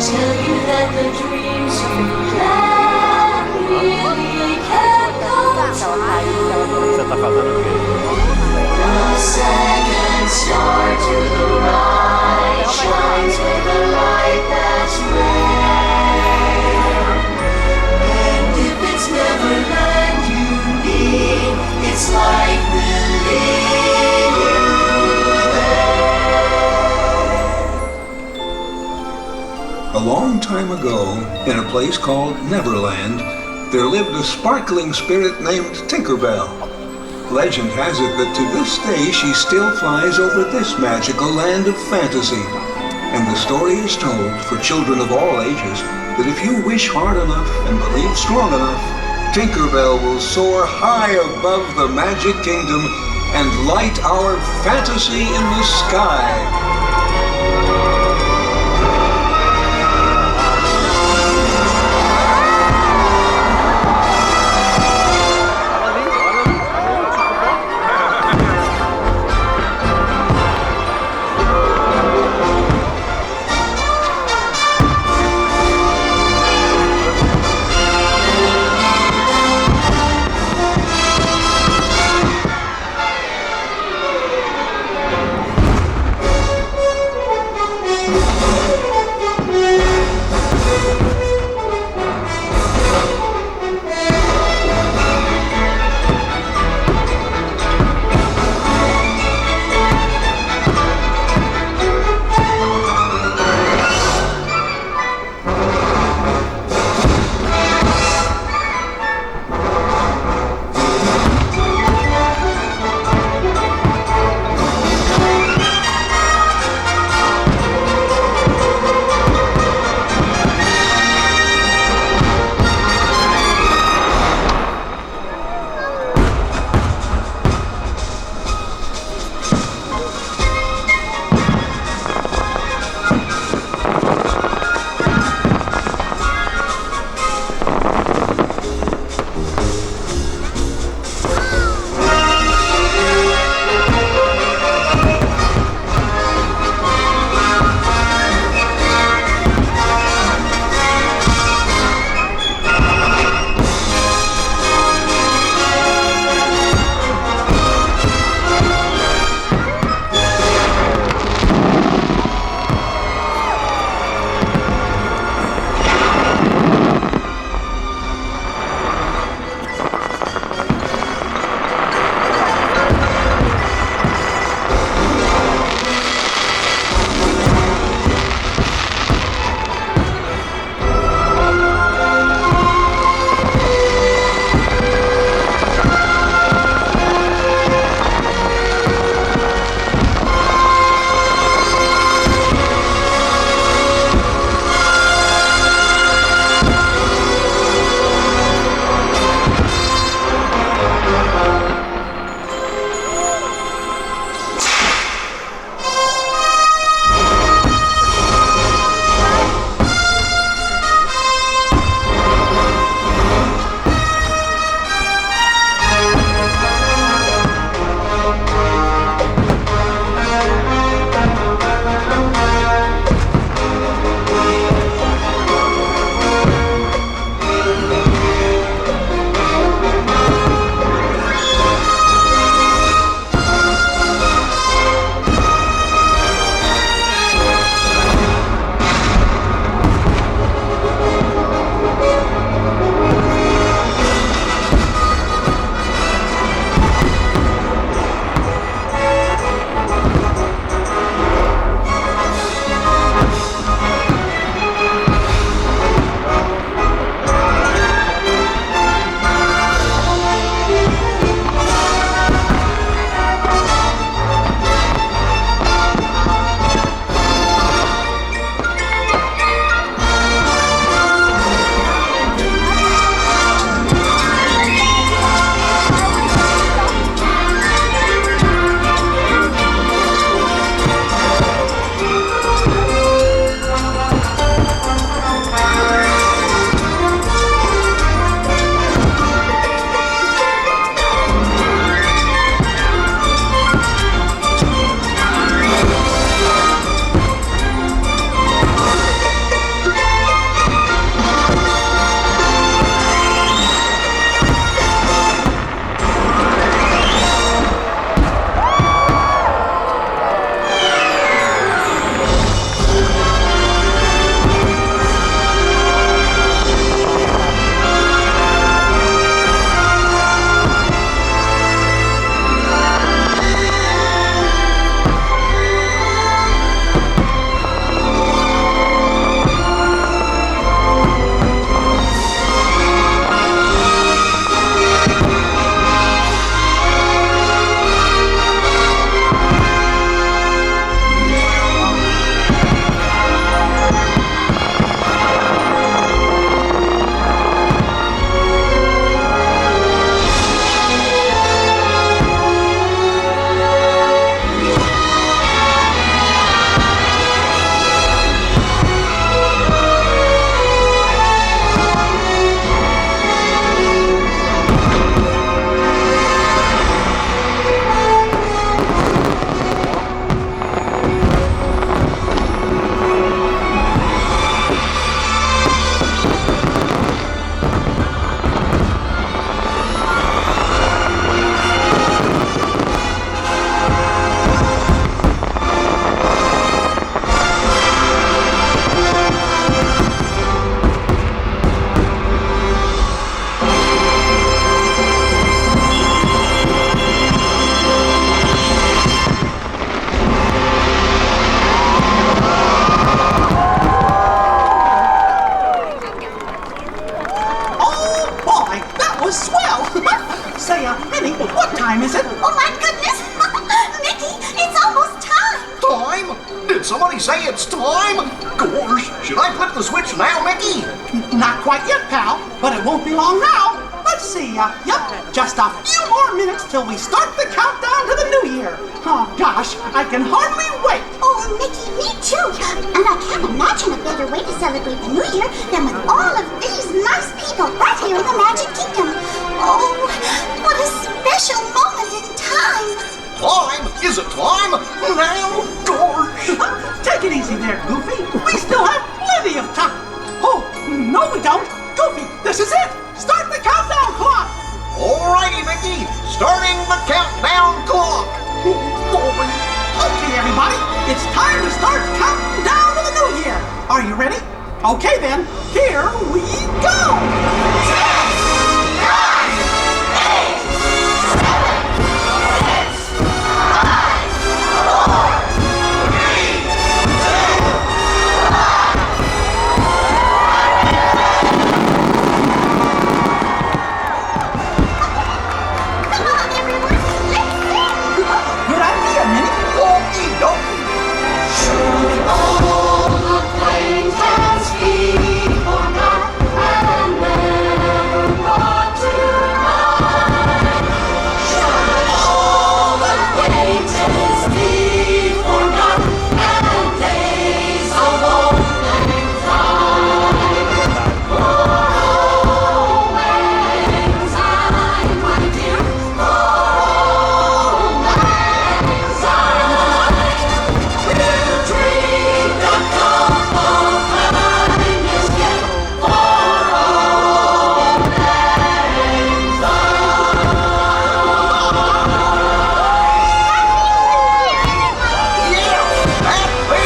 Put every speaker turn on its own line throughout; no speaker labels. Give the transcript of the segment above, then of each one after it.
tell you that the dreams you had really can come true. The second star to the right shines with a light that's rare. And if it's Neverland you need, it's light will lead you there.
A long time ago, in a place called Neverland, there lived a sparkling spirit named Tinkerbell. Legend has it that to this day she still flies over this magical land of fantasy. And the story is told for children of all ages that if you wish hard enough and believe strong enough, Tinkerbell will soar high above the magic kingdom and light our fantasy in the sky.
Gosh, should I flip the switch now, Mickey?
Not quite yet, pal, but it won't be long now. Let's see, just a few more minutes till we start the countdown to the new year. Oh, gosh, I can hardly wait.
Oh, Mickey, me too. And I can't imagine a better way to celebrate the new year than with all of these nice people right here in the Magic Kingdom. Oh, what a special moment in time.
Time? Is it time? Now, George.
Take it easy there, Goofy. We still have plenty of time. Oh, no we don't. Goofy, this is it. Start the countdown clock.
Alrighty, Mickey. Starting the countdown clock.
Okay, everybody. It's time to start counting down to the new year. Are you ready? Okay, then. Here we go. 10, 9, 8, 7, 6, 5, 4, 3, 2, 1.
Come on, everyone. Let's sing.
Good idea, Minnie.
Okie dokie.
Should old acquaintance be forgot and never brought to mind? Should old acquaintance be forgot and days of old lang syne? For old lang syne, my dear, for old lang syne. We'll drink a cup of kindness yet for old lang
Yeah, Happy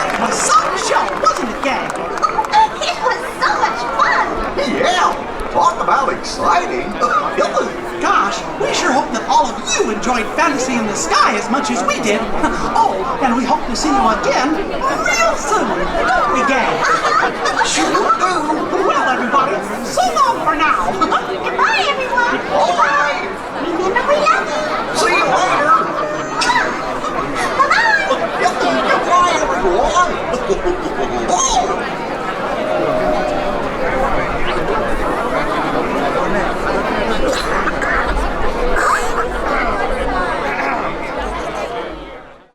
That was some show, wasn't it, gang?
It was so much fun.
Yeah, talk about exciting.
Gosh, we sure hope that all of you enjoyed Fantasy in the Sky as much as we did. Oh, and we hope to see you again real soon, don't we, gang?
Sure do.
Well, everybody, so long for now.
Goodbye.